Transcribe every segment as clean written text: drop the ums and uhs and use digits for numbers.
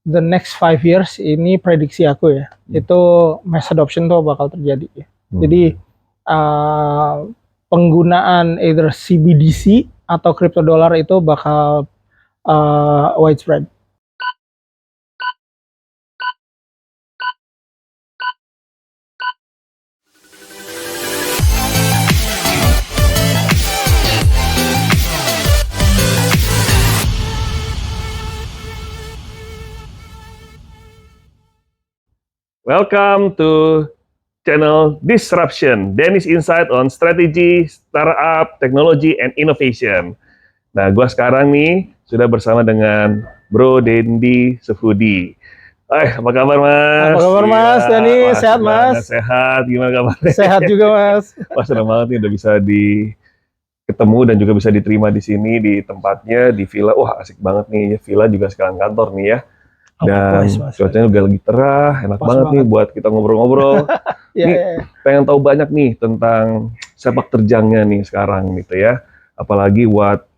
the next 5 years ini prediksi aku ya, itu mass adoption tuh bakal terjadi ya. Jadi penggunaan either CBDC atau crypto dollar itu bakal widespread. Welcome to channel Disruption, Dennis Insight on Strategy, Startup, Technology, and Innovation. Nah, gua sekarang nih sudah bersama dengan Bro Dendi Sefudi. Apa kabar Mas? Apa kabar Mas? Dani, sehat Mas? Sehat, gimana kabarnya? Sehat juga Mas. Wah, senang banget nih udah bisa ketemu dan juga bisa diterima di sini di tempatnya di villa. Wah, asik banget nih, villa juga sekarang kantor nih ya. Dan cuacanya udah lagi cerah, enak banget nih buat kita ngobrol-ngobrol. Pengen tahu banyak nih tentang sepak terjangnya nih sekarang gitu ya. Apalagi what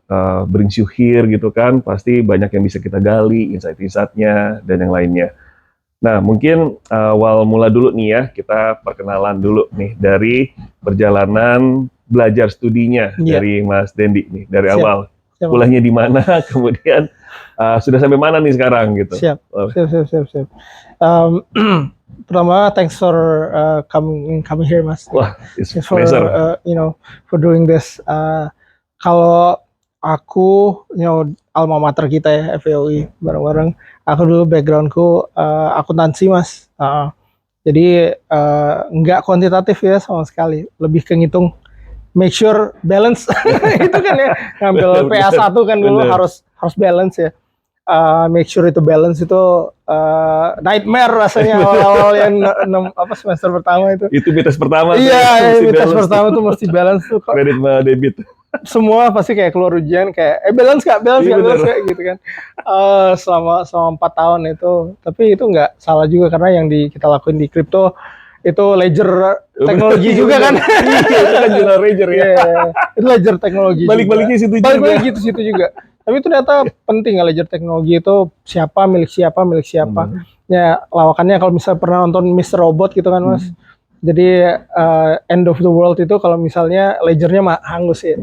brings you here gitu kan, pasti banyak yang bisa kita gali, insight-insightnya dan yang lainnya. Nah mungkin awal mula dulu nih ya, kita perkenalan dulu nih dari perjalanan belajar studinya dari Mas Dendi nih, dari awal. Kuliahnya di mana, kemudian sudah sampai mana nih sekarang gitu. Siap. Pertama, thanks for coming here Mas. Wah, it's pleasure. For doing this. Kalau aku, alma mater kita ya, FEUI bareng-bareng. Aku dulu backgroundku akuntansi Mas. Jadi nggak kuantitatif ya sama sekali, lebih ke ngitung. Make sure balance itu kan ya, ngambil PA1 kan dulu harus balance ya. Make sure itu balance itu nightmare rasanya awal-awal yang semester pertama itu. Itu mitos pertama. Iya, mitos pertama tuh mesti balance tuh. Kredit sama debit. Semua pasti kayak keluar ujian kayak balance gak gitu kan. Selama 4 tahun itu, tapi itu nggak salah juga karena yang kita lakuin di kripto itu ledger teknologi juga kan. Itu kan general ledger ya. Itu ledger teknologi. Balik-baliknya situ juga. Balik-balik situ juga. Tapi itu ternyata penting ya, ledger teknologi itu milik siapa. Ya lawakannya kalau misalnya pernah nonton Mr. Robot gitu kan Mas. Jadi end of the world itu kalau misalnya ledgernya hangus ya.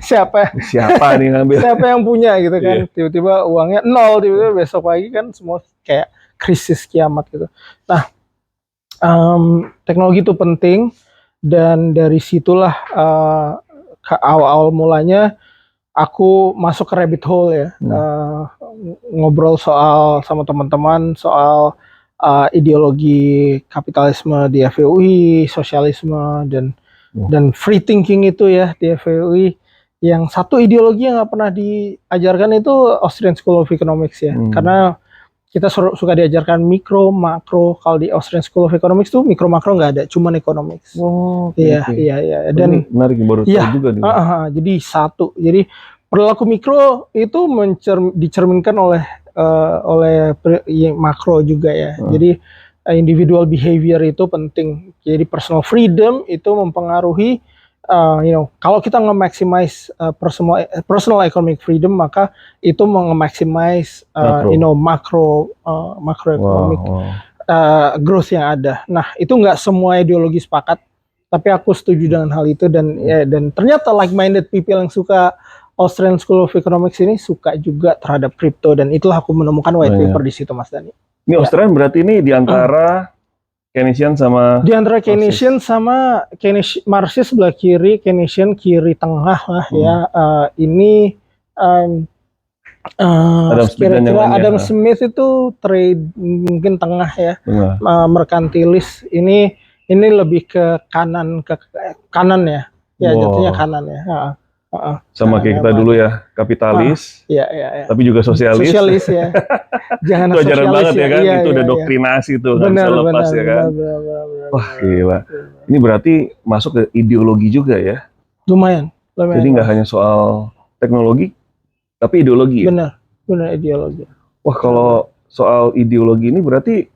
Siapa nih ngambil? Siapa yang punya gitu kan. Tiba-tiba uangnya 0, tiba-tiba besok pagi kan semua kayak krisis kiamat gitu. Nah, teknologi itu penting dan dari situlah awal mulanya aku masuk ke rabbit hole ya, ngobrol sama teman-teman soal ideologi kapitalisme di FEUI, sosialisme dan free thinking itu ya di FEUI. Yang satu ideologi yang nggak pernah diajarkan itu Austrian School of Economics ya, karena kita suka diajarkan mikro, makro. Kalau di Austrian School of Economics tuh mikro, makro nggak ada, cuman economics. Iya. Dan menarik, baru tahu juga nih. Jadi jadi perilaku mikro itu dicerminkan oleh makro juga ya. Jadi individual behavior itu penting. Jadi personal freedom itu mempengaruhi. Kalau kita nge-maximize personal economic freedom, maka itu nge-maximize macroeconomic growth yang ada. Nah, itu nggak semua ideologi sepakat, tapi aku setuju dengan hal itu dan ternyata like-minded people yang suka Austrian School of Economics ini suka juga terhadap kripto, dan itulah aku menemukan white paper di situ Mas Dani. Ini Austrian berarti ini di antara Keynesian sama Marxist sebelah kiri, Keynesian kiri tengah lah ya. Ini kira-kira Adam Smith itu trade mungkin tengah ya. Merkantilis ini lebih ke kanan ya. Ya jatuhnya kanan ya. Sama kayak kita dulu ya, kapitalis. Iya. Tapi juga sosialis. Sosialis ya. Jangan itu ajaran banget ya kan, itu udah iya. doktrinasi tuh, nggak bisa lepas ya kan. Benar. Wah gila. Ini berarti masuk ke ideologi juga ya. Lumayan. Jadi nggak hanya soal teknologi, tapi ideologi. Benar ideologi. Wah kalau soal ideologi ini berarti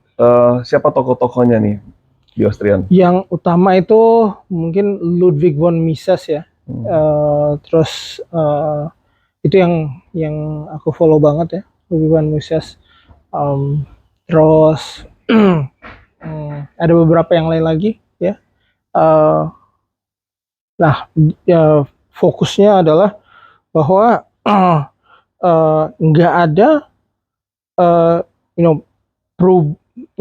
siapa tokoh-tokohnya nih di Austrian? Yang utama itu mungkin Ludwig von Mises ya. Terus itu yang aku follow banget ya. Ruby Moses. Terus ada beberapa yang lain lagi ya. Nah, ya, fokusnya adalah bahwa nggak ada you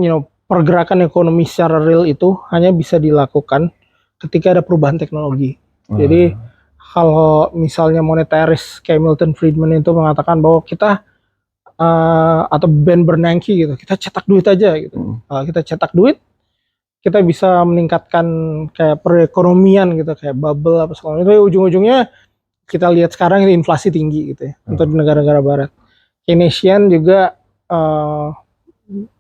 know pergerakan ekonomi secara real itu hanya bisa dilakukan ketika ada perubahan teknologi. Jadi kalau misalnya monetaris kayak Milton Friedman itu mengatakan bahwa kita atau Ben Bernanke gitu, kita cetak duit aja gitu. Kita cetak duit, kita bisa meningkatkan kayak perekonomian gitu, kayak bubble apa segala itu. Ujung-ujungnya kita lihat sekarang ini inflasi tinggi gitu ya untuk di negara-negara barat. Keynesian juga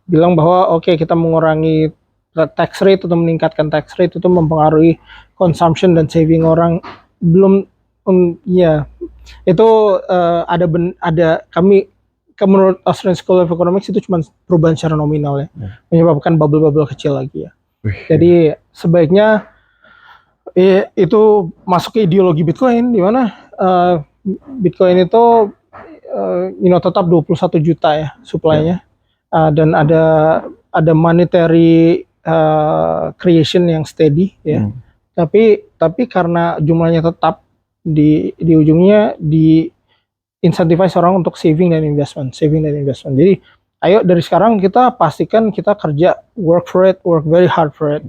bilang bahwa oke, kita mengurangi tax rate atau meningkatkan tax rate itu mempengaruhi consumption dan saving orang. Belum ya itu ada kami menurut Australian School of Economics itu cuma perubahan secara nominal ya, menyebabkan bubble-bubble kecil lagi ya. Jadi sebaiknya itu masuk ke ideologi Bitcoin, di mana Bitcoin itu tetap 21 juta ya supply-nya. Dan ada monetary creation yang steady ya. Tapi karena jumlahnya tetap di ujungnya di incentivize orang untuk saving dan investment. Jadi ayo dari sekarang kita pastikan kita kerja, work very hard for it.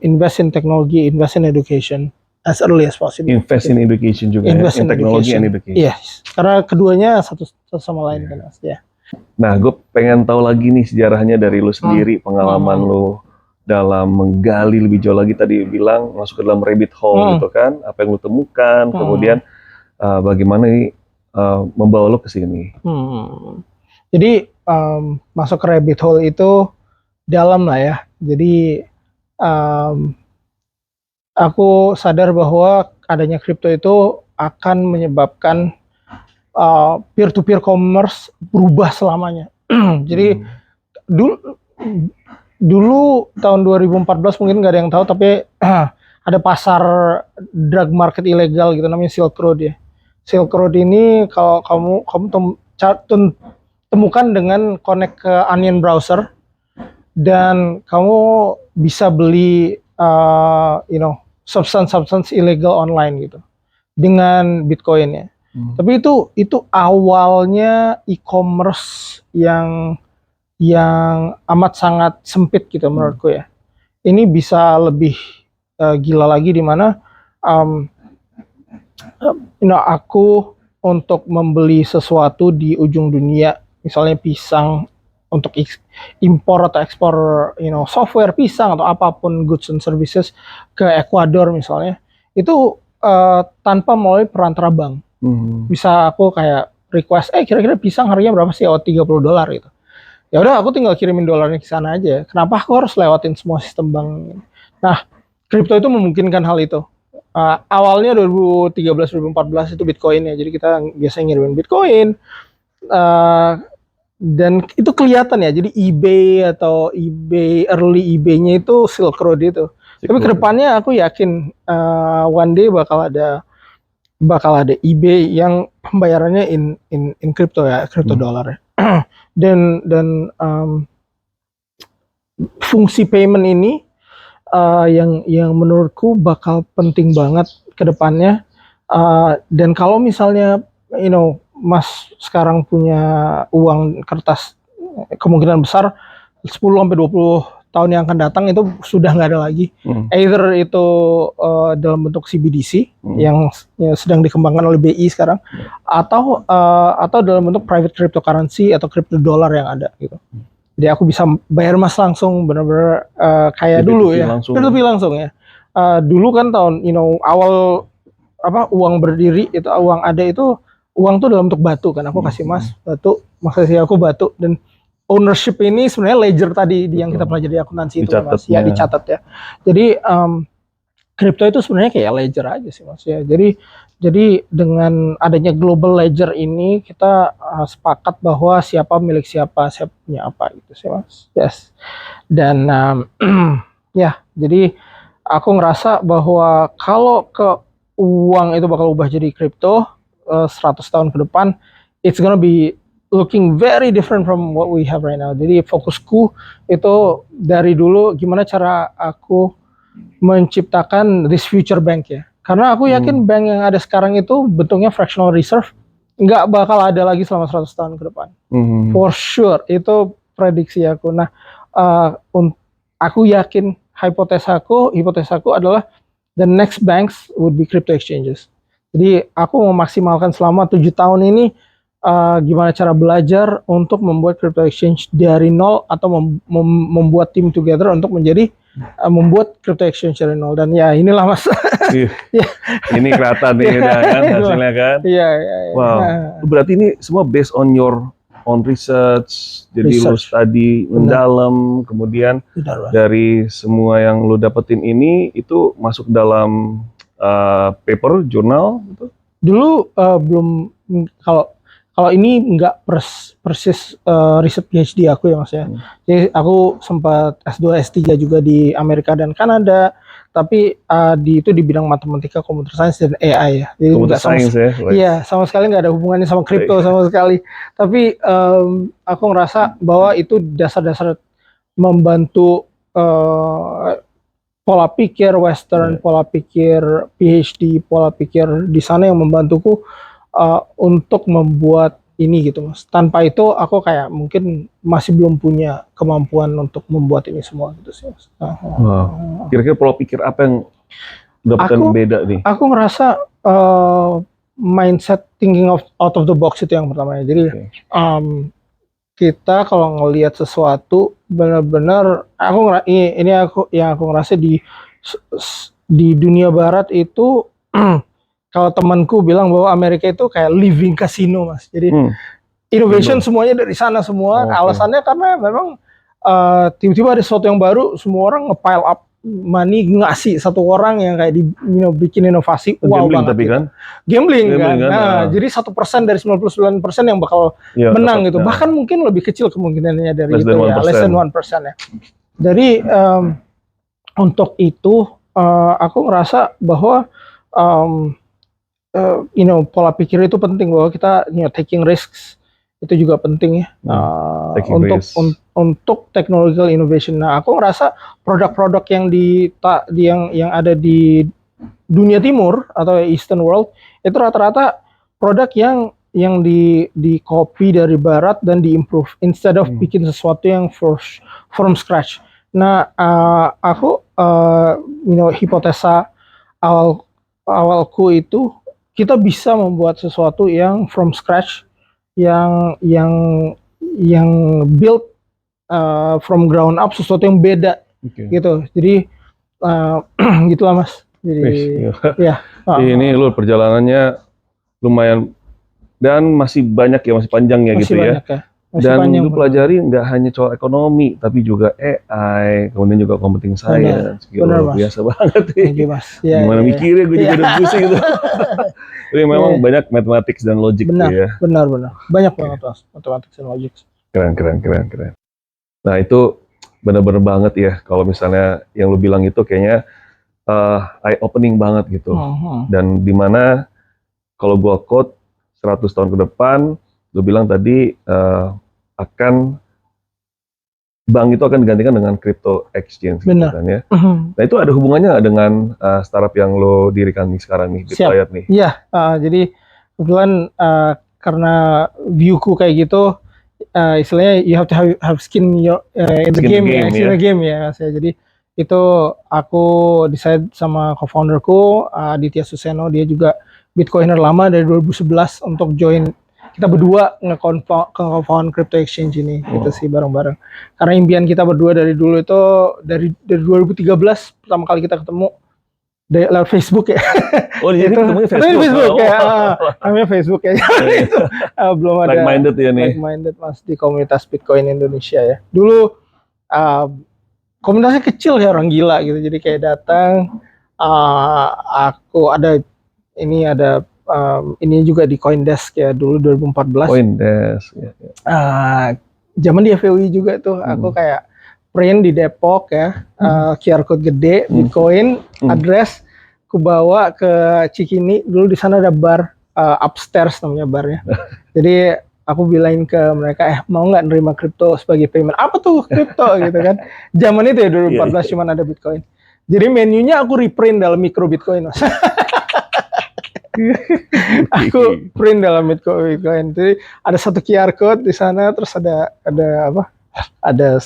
Invest in technology, invest in education as early as possible. Invest in education juga, invest in technology and education. Yes, karena keduanya satu sama lain kan mas. Ya. Nah, gue pengen tahu lagi nih sejarahnya dari lu sendiri, pengalaman lu dalam menggali lebih jauh lagi. Tadi bilang masuk ke dalam rabbit hole gitu kan, apa yang lu temukan, kemudian bagaimana ini membawa lu ke sini. Jadi masuk ke rabbit hole itu dalam lah ya. Jadi aku sadar bahwa adanya kripto itu akan menyebabkan peer-to-peer commerce berubah selamanya. Jadi dulu tahun 2014 mungkin nggak ada yang tahu, tapi ada pasar drug market ilegal gitu namanya Silk Road ya. Silk Road ini kalau kamu temukan dengan connect ke Onion browser dan kamu bisa beli substance ilegal online gitu dengan Bitcoin ya. Tapi itu awalnya e-commerce yang amat sangat sempit gitu menurutku ya. Ini bisa lebih gila lagi di mana aku untuk membeli sesuatu di ujung dunia, misalnya pisang untuk impor atau ekspor software pisang atau apapun goods and services ke Ekuador misalnya, itu tanpa melalui perantara bank. Bisa aku kayak request, kira-kira pisang harganya berapa sih? $30 gitu. Ya udah, aku tinggal kirimin dolarnya ke sana aja. Kenapa aku harus lewatin semua sistem bank? Nah, kripto itu memungkinkan hal itu. Awalnya 2013-2014 itu Bitcoin ya. Jadi kita biasanya ngirimin Bitcoin. Dan itu kelihatan ya. Jadi eBay atau early eBay-nya itu Silk Road itu. Tapi kedepannya aku yakin one day bakal ada eBay yang pembayarannya in crypto ya, crypto dollar ya. dan fungsi payment ini yang menurutku bakal penting banget ke depannya. Dan kalau misalnya Mas sekarang punya uang kertas, kemungkinan besar 10-20 tahun yang akan datang itu sudah nggak ada lagi. Either itu dalam bentuk CBDC yang sedang dikembangkan oleh BI sekarang, atau dalam bentuk private cryptocurrency atau crypto dollar yang ada gitu. Jadi aku bisa bayar Mas langsung, benar-benar kayak dulu ya, lebih langsung ya. Dulu kan tahun awal uang berdiri itu, uang ada itu, uang tuh dalam bentuk batu kan. Aku kasih Mas batu, Mas kasih aku batu, dan ownership ini sebenarnya ledger tadi yang kita pelajari akuntansi itu Mas, ya dicatat ya. Jadi kripto itu sebenarnya kayak ledger aja sih Mas ya. Jadi dengan adanya global ledger ini kita sepakat bahwa siapa milik siapa punya apa gitu sih Mas. Yes. Dan ya, jadi aku ngerasa bahwa kalau ke uang itu bakal ubah jadi kripto 100 tahun ke depan, it's gonna be looking very different from what we have right now. Jadi fokusku itu dari dulu gimana cara aku menciptakan this future bank ya. Karena aku yakin bank yang ada sekarang itu bentuknya fractional reserve nggak bakal ada lagi selama 100 tahun ke depan. For sure, itu prediksi aku. Nah, aku yakin hipotesaku adalah the next banks would be crypto exchanges. Jadi aku memaksimalkan selama 7 tahun ini gimana cara belajar untuk membuat crypto exchange dari nol atau membuat tim together untuk menjadi membuat crypto exchange dari nol. Dan ya inilah mas. Ya. Ini kelihatan nih udah kan hasilnya kan. Iya. Wow. Berarti ini semua based on your own research. Jadi lu study mendalam, kemudian dari semua yang lu dapetin ini itu masuk dalam paper, jurnal gitu? Dulu belum, kalau ini nggak persis riset PhD aku ya mas ya. Jadi aku sempat S2, S3 juga di Amerika dan Kanada, tapi itu di bidang matematika, computer science dan AI ya. Jadi computer science ya? Iya, sama sekali nggak ada hubungannya sama kripto sama sekali. Tapi aku ngerasa bahwa itu dasar-dasar membantu pola pikir Western, pola pikir PhD, pola pikir di sana yang membantuku untuk membuat ini gitu mas. Tanpa itu aku kayak mungkin masih belum punya kemampuan untuk membuat ini semua gitu sih mas. Kira-kira pola pikir apa yang dapatkan beda nih? Aku ngerasa mindset thinking out of the box itu yang pertama ya. Jadi kita kalau ngelihat sesuatu benar-benar aku ngerasa di dunia barat itu kalau temanku bilang bahwa Amerika itu kayak living casino mas. Jadi innovation semuanya dari sana semua. Alasannya karena memang tiba-tiba ada sesuatu yang baru, semua orang nge-pile up money, ngasih satu orang yang kayak bikin inovasi wow gambling, banget. Tapi kan gambling kan. Nah, jadi 1% dari 99% yang bakal menang gitu. Bahkan mungkin lebih kecil kemungkinannya dari itu ya, less than 1% ya. Dari untuk itu aku ngerasa bahwa pola pikir itu penting, bahwa kita taking risks itu juga penting ya untuk technological innovation. Nah, aku ngerasa produk-produk yang ada di dunia timur atau Eastern world itu rata-rata produk yang di copy dari barat dan diimprove instead of bikin sesuatu yang from scratch. Nah, aku hipotesa awalku itu kita bisa membuat sesuatu yang from scratch, yang build from ground up, sesuatu yang beda gitu. Jadi gitulah mas. Jadi ya ini lu perjalanannya lumayan dan masih banyak ya, masih panjang ya, masih gitu ya. Dan lu pelajari nggak hanya soal ekonomi, tapi juga AI, kemudian juga computing science. Luar biasa banget nih. Gimana mikirnya, gue juga udah pusing gitu. Jadi memang banyak matematik dan logik ya. Benar. Banyak banget mas, matematik dan logik. Keren. Nah itu benar-benar banget ya. Kalau misalnya yang lu bilang itu kayaknya eye opening banget gitu. Dan dimana kalau gua quote 100 tahun ke depan, lu bilang tadi akan bank itu akan digantikan dengan crypto exchange. Benar. Gitu kan, ya. Nah itu ada hubungannya nggak dengan startup yang lo dirikan nih sekarang nih, Bitlayat nih? Iya, jadi kebetulan karena viewku kayak gitu, istilahnya you have to have skin in the game ya. Jadi itu aku decide sama co-founderku Aditya Suseno, dia juga Bitcoiner lama dari 2011 untuk join. Kita berdua nge-co-found crypto exchange ini gitu sih bareng-bareng. Karena impian kita berdua dari dulu itu dari 2013 pertama kali kita ketemu lewat Facebook ya. Oh, jadi ketemunya Facebook ya. Namanya Facebook ya. Itu belum ada like-minded ya nih. Like-minded mas di komunitas Bitcoin Indonesia ya. Dulu komunitasnya kecil ya, orang gila gitu. Jadi kayak datang aku ada ini juga di CoinDesk ya dulu 2014. CoinDesk. Zaman di FWI juga tuh aku kayak print di Depok ya, QR code gede, Bitcoin, address, ku bawa ke Cikini. Dulu di sana ada bar upstairs namanya barnya. Jadi aku bilangin ke mereka, mau nggak nerima kripto sebagai payment? Apa tuh kripto gitu kan? Zaman itu ya 2014 cuman ada Bitcoin. Jadi menunya aku reprint dalam micro Bitcoin, Mas. Aku print dalam Bitcoin. Jadi ada satu QR code di sana, terus ada apa? Ada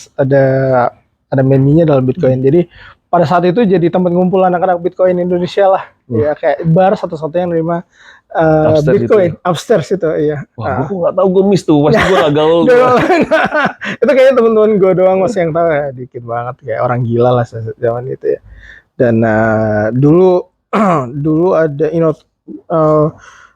menunya dalam Bitcoin. Jadi pada saat itu jadi tempat ngumpul anak-anak Bitcoin Indonesia lah. Ya kayak bar satu-satunya yang nerima Bitcoin upstairs itu, iya. Wah, gue nggak tahu, gue miss tuh, pasti gue nggak gaul. Itu kayaknya teman-teman gue doang masih yang tahu ya, dikit banget, kayak orang gila lah zaman itu ya. Dan dulu ada,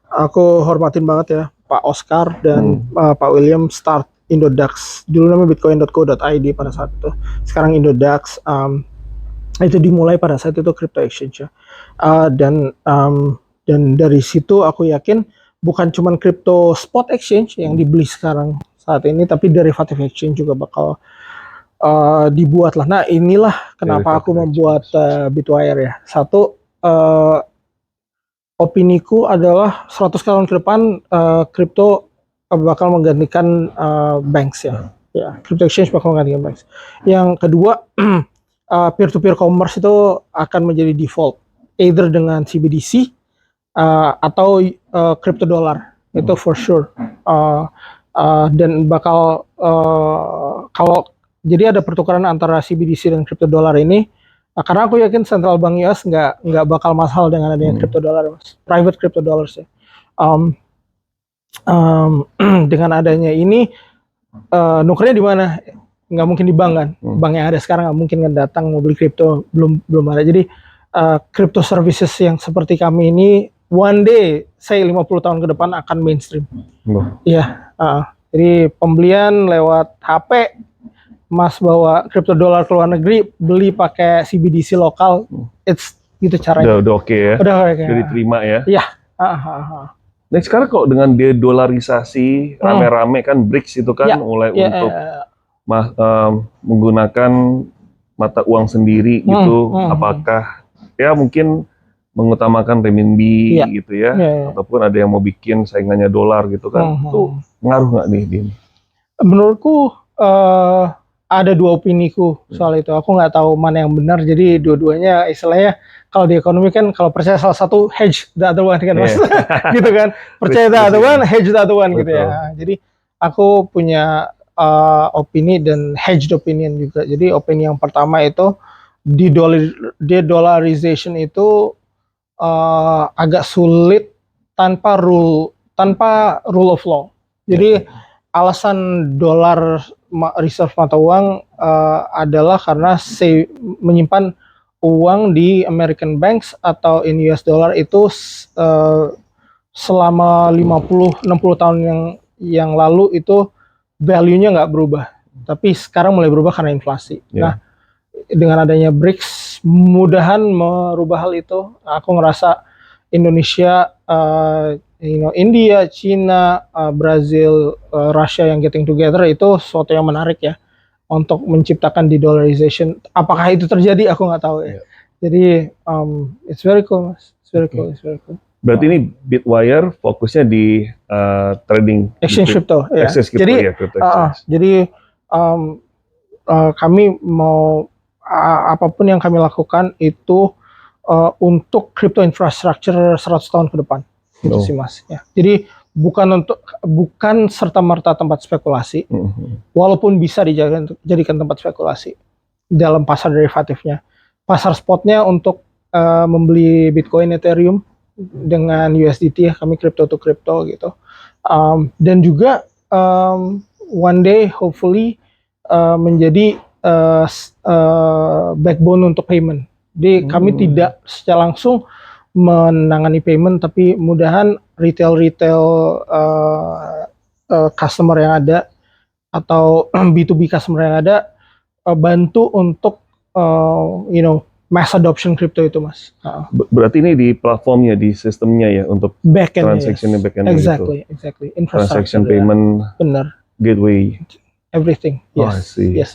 aku hormatin banget ya Pak Oscar dan Pak William start Indodax. Dulu namanya bitcoin.co.id pada saat itu. Sekarang Indodax. Itu dimulai pada saat itu crypto exchange ya. Dan dari situ aku yakin bukan cuma crypto spot exchange yang dibeli sekarang saat ini, tapi derivative exchange juga bakal dibuat lah. Nah inilah kenapa aku membuat Bitwire ya. Satu, opiniku adalah 100 tahun ke depan crypto bakal menggantikan banks ya. Ya, crypto exchange bakal menggantikan banks. Yang kedua, peer-to-peer commerce itu akan menjadi default, either dengan CBDC atau crypto dollar, itu for sure. Dan bakal kalau jadi ada pertukaran antara CBDC dan crypto dollar ini, karena aku yakin central bank US nggak bakal mahal dengan adanya crypto dollar, private crypto dollars ya. Dengan adanya ini, nukernya di mana? Nggak mungkin di bank kan, bank yang ada sekarang nggak mungkin kan datang mau beli kripto, belum ada. Jadi crypto services yang seperti kami ini one day, say 50 tahun ke depan akan mainstream. Iya, jadi pembelian lewat HP, Mas bawa kripto dolar ke luar negeri, beli pakai CBDC lokal, it's gitu caranya. Udah oke ya. Udah diterima ya. Iya. Nah sekarang kok dengan dedolarisasi rame-rame kan BRICS itu kan mulai untuk menggunakan mata uang sendiri gitu, apakah ya mungkin mengutamakan renminbi gitu ya, ataupun ada yang mau bikin saingannya dolar gitu kan, itu ngaruh nggak nih Din? Menurutku ada dua opiniku soal itu. Aku nggak tahu mana yang benar. Jadi dua-duanya istilahnya kalau di ekonomi kan kalau percaya salah satu hedge the other one kan Mas. Gitu kan. Percaya the other one, hedge the other one gitu ya. Jadi aku punya opini dan hedged opinion juga. Jadi opini yang pertama itu de-dollarization itu agak sulit tanpa rule of law. Jadi alasan dolar reserve mata uang adalah karena menyimpan uang di American banks atau in US dollar itu selama 50-60 tahun yang lalu itu value-nya nggak berubah, tapi sekarang mulai berubah karena inflasi. Nah, dengan adanya BRICS mudahan merubah hal itu. Aku ngerasa Indonesia, India, China, Brazil, Russia yang getting together itu sesuatu yang menarik ya untuk menciptakan de-dollarization. Apakah itu terjadi? Aku nggak tahu ya. Jadi it's very cool, Mas. It's very cool. Berarti ini Bitwire fokusnya di trading exchange crypto ya. Jadi jadi kami mau apapun yang kami lakukan itu untuk crypto infrastructure 100 tahun ke depan. Gitu sih Mas ya. Jadi bukan serta-merta tempat spekulasi. Walaupun bisa dijadikan tempat spekulasi dalam pasar derivatifnya. Pasar spotnya untuk membeli Bitcoin, Ethereum dengan USDT ya, kami crypto to crypto gitu. Dan juga one day hopefully menjadi backbone untuk payment. Jadi kami tidak secara langsung menangani payment, tapi mudahan retail customer yang ada atau B2B customer yang ada bantu untuk mass adoption crypto itu Mas. Berarti ini di platformnya, di sistemnya ya untuk transaction backend exactly. Transaction payment, benar. Gateway, everything. Yes. Yes.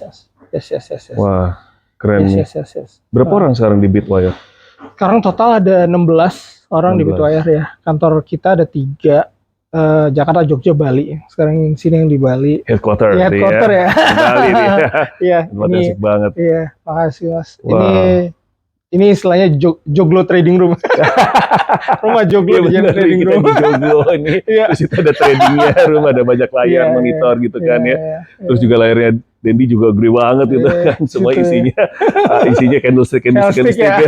Wah, keren. Yes. Berapa orang sekarang di Bitwire? Sekarang total ada 16 orang di Bitwire ya. Kantor kita ada 3 Jakarta, Jogja, Bali. Sekarang sini yang di Bali. Headquarter ya. Di Bali nih. Iya, Ini asik banget. Iya, makasih Mas. Wow. Ini istilahnya Joglo Trading Room. Rumah Joglo jadi trading room. Di Joglo ini. Terus itu ada tradingnya, rumah ada banyak layar, monitor gitu kan ya. Terus juga layarnya Dendi juga gede banget gitu kan. Semua isinya candlestick ya.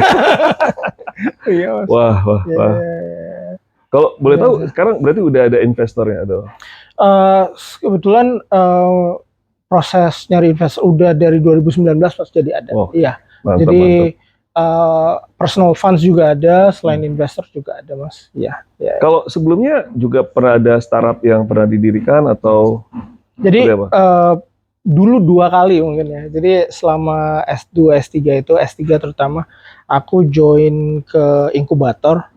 Iya, Mas. Wah. Kalau boleh tahu sekarang berarti udah ada investornya atau? Kebetulan proses nyari investor udah dari 2019 pas jadi ada. Iya. Jadi personal funds juga ada, selain investor juga ada, Mas. Iya. Kalau sebelumnya juga pernah ada startup yang pernah didirikan atau? Jadi dulu 2 kali mungkin ya. Jadi selama S2, S3 itu, S3 terutama, aku join ke inkubator.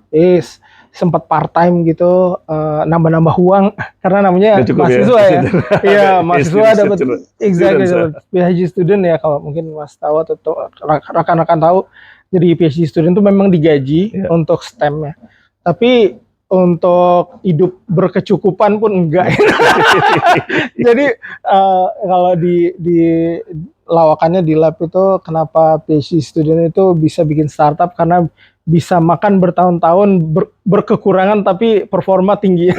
Sempat part time gitu, nambah-nambah uang karena namanya mahasiswa ya. Iya, mahasiswa dapat PhD student ya, kalau mungkin Mas tahu atau rekan-rekan tahu. Jadi PhD student itu memang digaji untuk STEM ya. Tapi untuk hidup berkecukupan pun enggak. Jadi kalau di lawakannya di lab itu, kenapa PhD student itu bisa bikin startup, karena bisa makan bertahun-tahun berkekurangan tapi performa tinggi.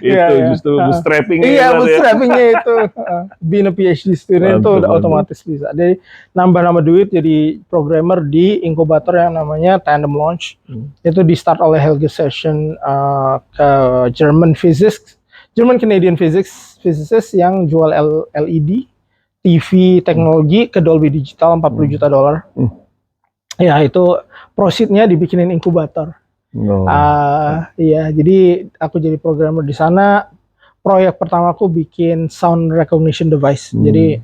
Itu justru bootstrappingnya. Iya, bootstrappingnya itu. Being a PhD student itu udah otomatis bisa. Jadi nambah-nambah duit jadi programmer di inkubator yang namanya Tandem Launch. Itu di start oleh Helge Session ke German Canadian physicist yang jual LED, TV teknologi ke Dolby Digital $40 juta. Ya, itu proceednya dibikinin inkubator. Iya, jadi aku jadi programmer di sana. Proyek pertama aku bikin sound recognition device. Jadi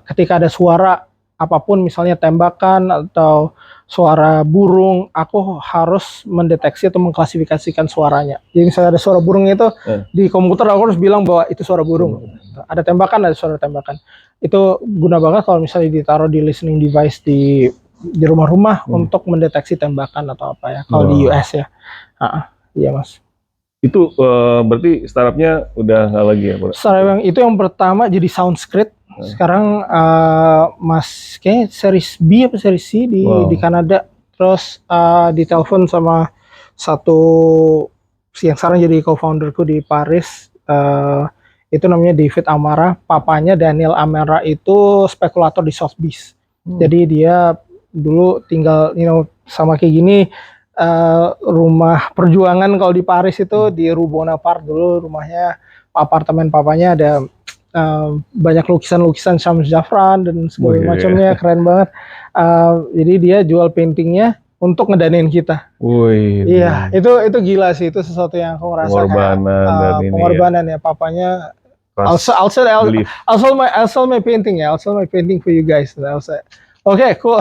ketika ada suara apapun, misalnya tembakan atau suara burung, aku harus mendeteksi atau mengklasifikasikan suaranya. Jadi misalnya ada suara burung itu di komputer, aku harus bilang bahwa itu suara burung. Ada tembakan, ada suara tembakan. Itu guna banget kalau misalnya ditaruh di listening device di rumah-rumah untuk mendeteksi tembakan atau apa ya, kalau di US ya. Iya, Mas. Itu berarti startupnya udah nggak lagi ya, Bro? Startup yang itu yang pertama jadi SoundScript. Sekarang Mas kayaknya series B apa series C di Kanada. Terus ditelepon sama satu yang sekarang jadi co-founderku di Paris. Itu namanya David Amara. Papanya Daniel Amara itu spekulator di Sotheby's. Jadi dia dulu tinggal sama kayak gini, rumah perjuangan kalau di Paris itu di Rue Bonaparte. Dulu rumahnya, apartemen papanya ada banyak lukisan-lukisan Shams Jafran dan segala macamnya. Keren banget. Jadi dia jual paintingnya untuk ngedanin kita. Iya, itu gila sih. Itu sesuatu yang aku merasa pengorbanan ya. Papanya I'll sell my painting ya. I'll sell my painting for you guys. Oke, cool.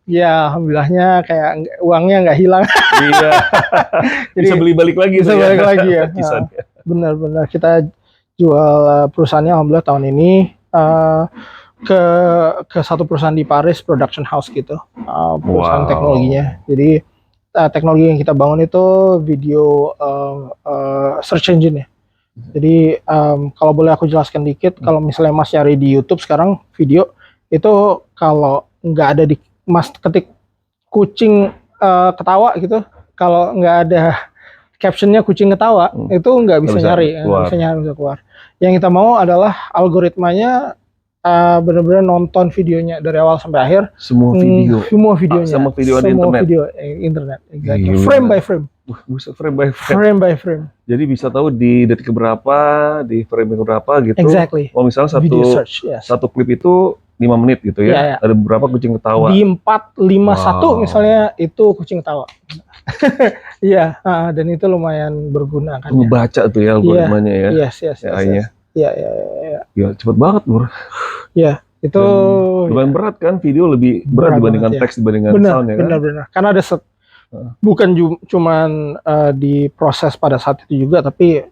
Ya, alhamdulillahnya kayak uangnya nggak hilang. Iya. Bisa beli balik lagi. Bisa balik lagi ya. Benar-benar kita jual perusahaannya alhamdulillah tahun ini ke satu perusahaan di Paris, production house gitu, perusahaan teknologinya. Jadi teknologi yang kita bangun itu video search engine ya. Jadi kalau boleh aku jelaskan dikit, kalau misalnya Mas cari di YouTube sekarang video itu, kalau nggak ada di Mas ketik kucing ketawa gitu, kalau nggak ada captionnya kucing ketawa, itu nggak bisa nyari, bisa keluar. Yang kita mau adalah algoritmanya benar-benar nonton videonya dari awal sampai akhir. Semua videonya. Sama video internet. Exactly. Frame by frame. Frame by frame. Jadi bisa tahu di detik berapa, di frame berapa gitu. Exactly. Oh, misalnya satu klip itu 5 menit gitu ya. Ada beberapa kucing ketawa. Di 451 misalnya itu kucing ketawa. Iya, dan itu lumayan berguna kan. Ngebaca tuh ya algoritmanya ya. Yes. Iya. Ya, cepet banget, Bro. Iya, itu lumayan berat kan, video lebih berat dibandingkan teks, dibandingkan sound ya kan. Benar. Karena ada bukan cuman diproses pada saat itu juga, tapi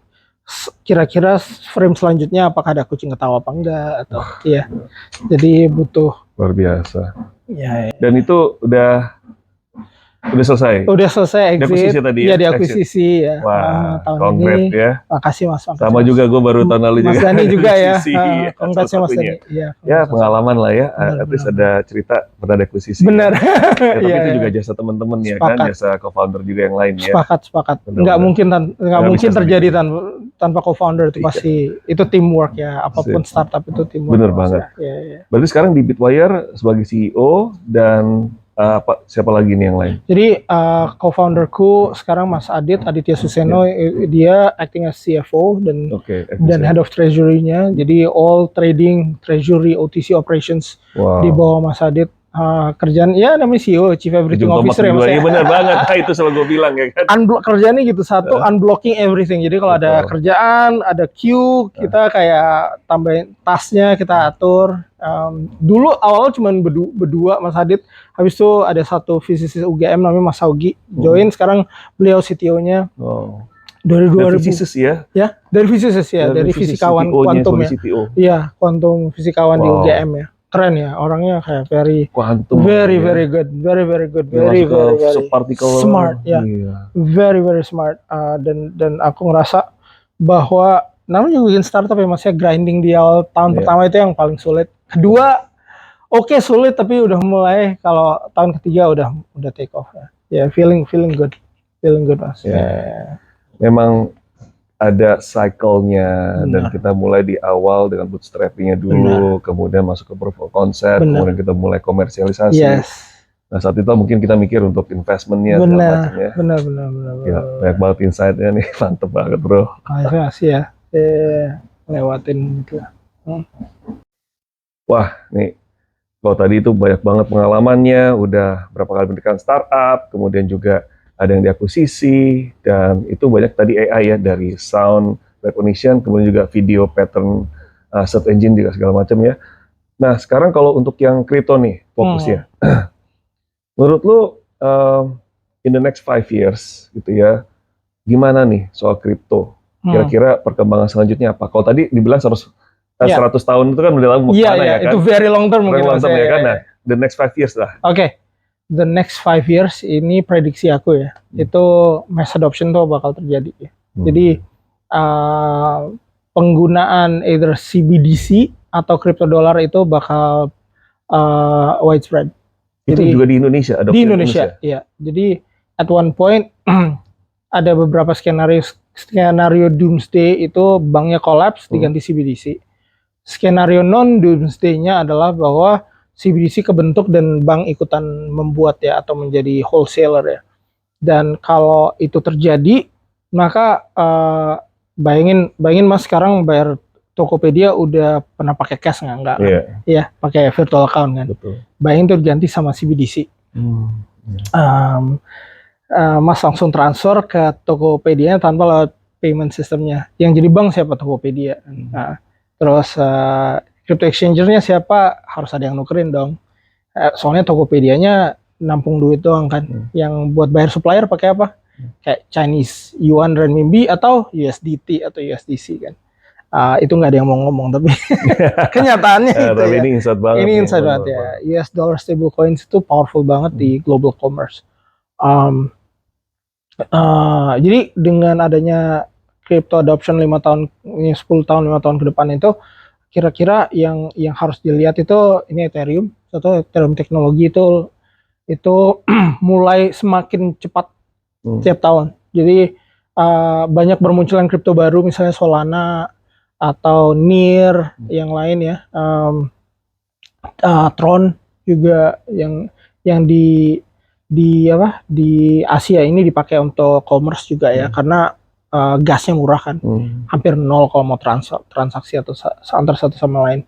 kira-kira frame selanjutnya apakah ada kucing ketawa apa enggak atau iya. Jadi butuh luar biasa. Ya. Dan itu udah Udah selesai. Udah selesai Diakuisisi exit. tadi Iya, ya, diakuisisi ya. Wah, tahun congrats ini. ya. Makasih Mas. Makasih, Sama Mas. juga gue baru tahun lalu Mas juga. Dani juga ya. Akuisisi, ya, Congrats salah Mas satunya. Dani. Iya. Ya pengalaman lah ya. Benar, At least benar, ada cerita pernah ada akuisisi. Benar. Ya, tapi Iya, itu iya. juga jasa teman-teman ya kan, Sepakat. jasa co-founder juga yang lain ya. Sepakat. Benar, Nggak benar. mungkin Nggak mungkin bisa terjadi sendiri. tanpa co-founder itu Iya. pasti itu teamwork ya. Apapun startup itu teamwork. Bener Mas, banget. ya. Iya. Berarti sekarang di Bitwire sebagai CEO dan siapa lagi nih yang lain? Jadi co-founderku sekarang Mas Aditya Suseno, dia acting as CFO dan Oke. head of treasury-nya. Jadi all trading, treasury, OTC operations Wow. di bawah Mas Adit. Kerjaan ya namanya CEO, Chief Everything Ujung tombak Officer ya Mas. kedua, iya benar banget. Nah, itu selalu gue bilang ya kan. Kerjaannya gitu, satu unblocking everything. Jadi kalau ada Betul. kerjaan, ada queue, kita kayak tambahin tasnya, kita atur. Dulu awal cuma berdua Mas Adit, habis itu ada satu physicist UGM namanya Mas Augi join. Sekarang beliau CTO-nya. Oh. Dari 2000 physicist ya? Ya, dari physicist ya, dari fisikawan kuantum ya. Iya, kuantum fisikawan di UGM ya. Keren ya, orangnya kayak very good, very good, very smart ya. Very smart. Dan aku ngerasa bahwa namanya juga bikin startup ya Mas ya, grinding di awal tahun pertama itu yang paling sulit. Kedua oke, sulit tapi udah mulai, kalau tahun ketiga udah take off ya. Ya, feeling good Mas. Ya. Memang ada cycle-nya dan kita mulai di awal dengan bootstrapping-nya dulu, kemudian masuk ke proof of concept, kemudian kita mulai komersialisasi. Yes. Nah saat itu mungkin kita mikir untuk investment-nya segala macamnya. Benar. Ya, banyak banget insight-nya nih, mantep banget bro. Makasih ya, lewatin gitu. Wah nih, kalau tadi itu banyak banget pengalamannya, udah berapa kali mendirikan startup, kemudian juga ada yang diakuisisi, dan itu banyak tadi AI ya, dari sound recognition, kemudian juga video pattern search engine juga segala macam ya. Nah sekarang kalau untuk yang crypto nih fokusnya, menurut lu in the next 5 years gitu ya, gimana nih soal crypto? Kira-kira perkembangan selanjutnya apa? Kalau tadi dibilang 100 tahun itu kan udah lama ya kan? Itu very long term mungkin ya kan? Nah, the next 5 years lah. Oke. The next 5 years ini prediksi aku ya, itu mass adoption tuh bakal terjadi ya. Jadi penggunaan either CBDC atau crypto dollar itu bakal widespread. Itu juga di Indonesia? Di Indonesia, ya. Jadi at one point ada beberapa skenario doomsday itu banknya collapse diganti CBDC. Skenario non doomsday-nya adalah bahwa CBDC kebentuk dan bank ikutan membuat ya, atau menjadi wholesaler ya. Dan kalau itu terjadi, maka bayangin Mas sekarang bayar Tokopedia udah pernah pakai cash nggak? Ya, pakai virtual account kan. Betul. Bayangin itu diganti sama CBDC. Mas langsung transfer ke Tokopedia tanpa lewat payment sistemnya. Yang jadi bank siapa? Tokopedia. Nah, terus crypto exchangernya siapa? Harus ada yang nukerin dong. Soalnya Tokopedia-nya nampung duit doang kan. Yang buat bayar supplier pakai apa? Kayak Chinese Yuan Renminbi atau USDT atau USDC kan. Itu nggak ada yang mau ngomong, tapi kenyataannya itu tapi ya. Ini insight banget. Ini insight banget ya. US dollar stable coins itu powerful banget di global commerce. Jadi dengan adanya crypto adoption 5 tahun, 10 tahun, 5 tahun ke depan itu, kira-kira yang harus dilihat itu ini Ethereum. Atau Ethereum teknologi itu mulai semakin cepat tiap tahun. Jadi banyak bermunculan kripto baru, misalnya Solana atau Near yang lain ya. Tron juga yang di Asia ini dipakai untuk commerce juga ya, karena gasnya murah kan, hampir 0 kalau mau transaksi atau antar satu sama lain.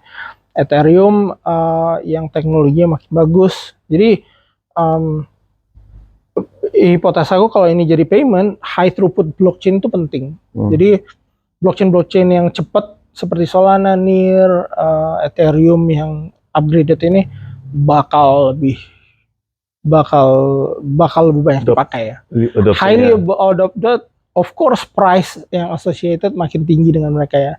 Ethereum yang teknologinya makin bagus. Jadi hipotesa aku kalau ini jadi payment, high throughput blockchain itu penting. Jadi blockchain yang cepat seperti Solana, Near, Ethereum yang upgraded ini bakal lebih banyak dipakai ya. Highly adopted, of course price yang associated makin tinggi dengan mereka ya.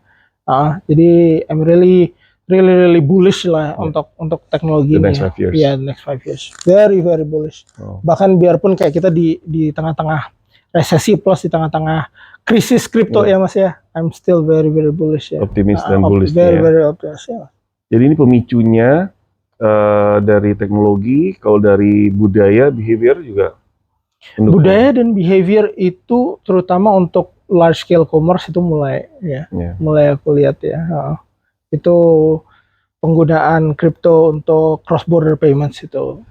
Jadi I'm really really bullish lah untuk teknologi The ini. next 5 years. Yeah, next 5 years. Very bullish. Bahkan biarpun kayak kita di tengah-tengah resesi plus di tengah-tengah krisis kripto ya Mas ya, I'm still very bullish ya. Optimis dan bullish very optimis ya. Jadi ini pemicunya dari teknologi, kalau dari budaya, behavior juga. Budaya dan behavior itu terutama untuk large scale commerce itu mulai mulai aku lihat ya. Itu penggunaan kripto untuk cross border payments itu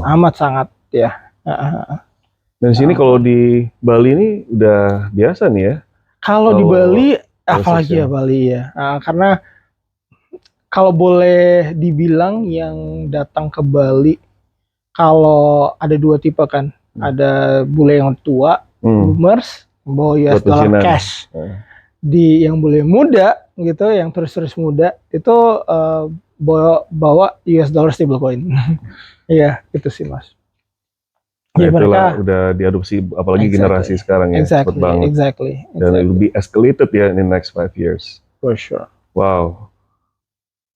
amat sangat ya. Dan sini kalau di Bali ini udah biasa nih ya. Kalau di Bali, apalagi ya Bali ya. Karena kalau boleh dibilang yang datang ke Bali, kalau ada dua tipe kan. Ada bule yang tua, boomers, bawa US dollar cash. Di yang bule muda gitu, yang terus muda, itu bawa US dollar stablecoin. Iya, itu sih Mas. Nah, itulah udah diadopsi apalagi generasi sekarang ya, cepet banget. Dan it will be escalated ya in the next 5 years. For sure. Wow.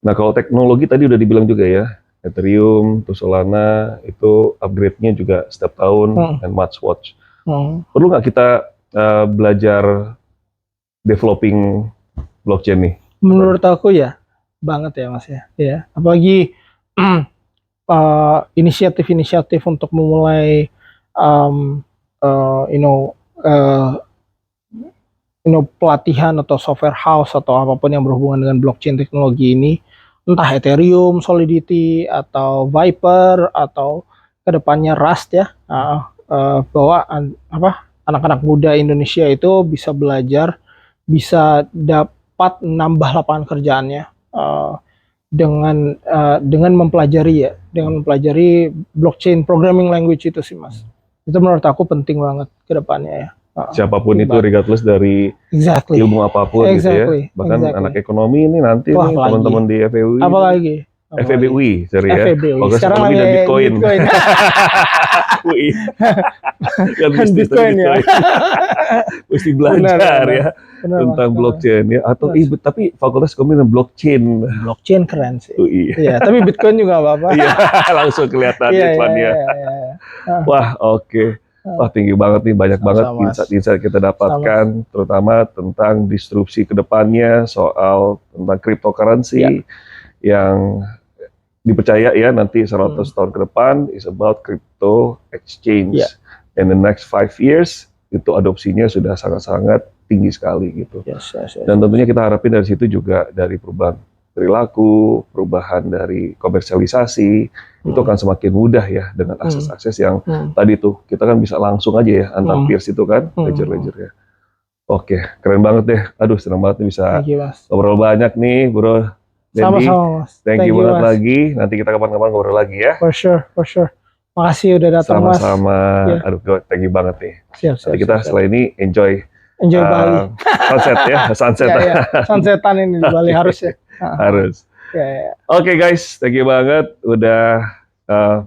Nah kalau teknologi tadi udah dibilang juga ya, Ethereum, Solana itu upgrade-nya juga setiap tahun and much watch. Perlu nggak kita belajar developing blockchain nih? Menurut aku ya, banget ya Mas ya. Ya, apalagi inisiatif-inisiatif untuk memulai pelatihan atau software house atau apapun yang berhubungan dengan blockchain teknologi ini, entah Ethereum, Solidity atau Viper atau kedepannya Rust ya, bahwa anak-anak muda Indonesia itu bisa belajar, bisa dapat nambah lapangan kerjaannya dengan mempelajari blockchain programming language itu sih Mas. Itu menurut aku penting banget ke depannya ya. Siapapun itu regardless dari ilmu apapun gitu ya. Bahkan anak ekonomi ini nanti nih teman-teman di FEBUI. Apalagi FEBUI, sorry ya. Fokus ekonomi dan Bitcoin. UI. Kan Bitcoin ya. Mesti belajar ya tentang blockchain ya. Atau tapi fakultas ekonomi dan blockchain. Blockchain keren sih. UI. Iya, tapi Bitcoin juga apa-apa. Iya, langsung kelihatan iklannya. Wah, oke. Wah, tinggi banget nih, banyak banget insight kita dapatkan, terutama tentang disrupsi ke depannya, soal tentang cryptocurrency yang dipercaya ya nanti 100 tahun ke depan is about crypto exchange. In the next 5 years itu adopsinya sudah sangat-sangat tinggi sekali gitu. Dan tentunya kita harapin dari situ juga dari perubahan perilaku, perubahan dari komersialisasi, itu akan semakin mudah ya dengan akses-akses yang tadi tuh kita kan bisa langsung aja ya antar peers itu kan ledger-ledger ya. Oke, keren banget deh. Aduh, senang banget nih bisa ngobrol banyak nih, Bro Dendi. Sama-sama, Mas. Thank you banget lagi. Nanti kita kapan-kapan ngobrol lagi ya. For sure. Makasih udah datang Mas. Sama-sama. Aduh, thank you banget nih. Siap. Nanti kita setelah ini enjoy Bali. Sunset ya, sunset. Sunsetan ini di Bali harus ya. Harus. Oke guys, thank you banget udah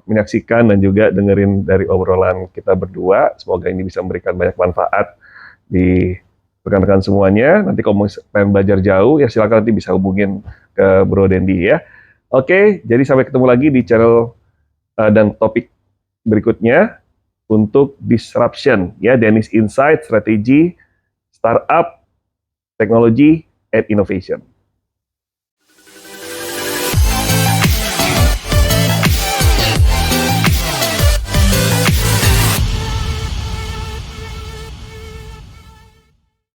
menyaksikan dan juga dengerin dari obrolan kita berdua. Semoga ini bisa memberikan banyak manfaat di rekan-rekan semuanya. Nanti kalau pengen belajar jauh ya silakan nanti bisa hubungin ke Bro Dendi ya. Oke, jadi sampai ketemu lagi di channel dan topik berikutnya untuk disruption ya, Dennis Insight, strategi, startup, teknologi, and innovation.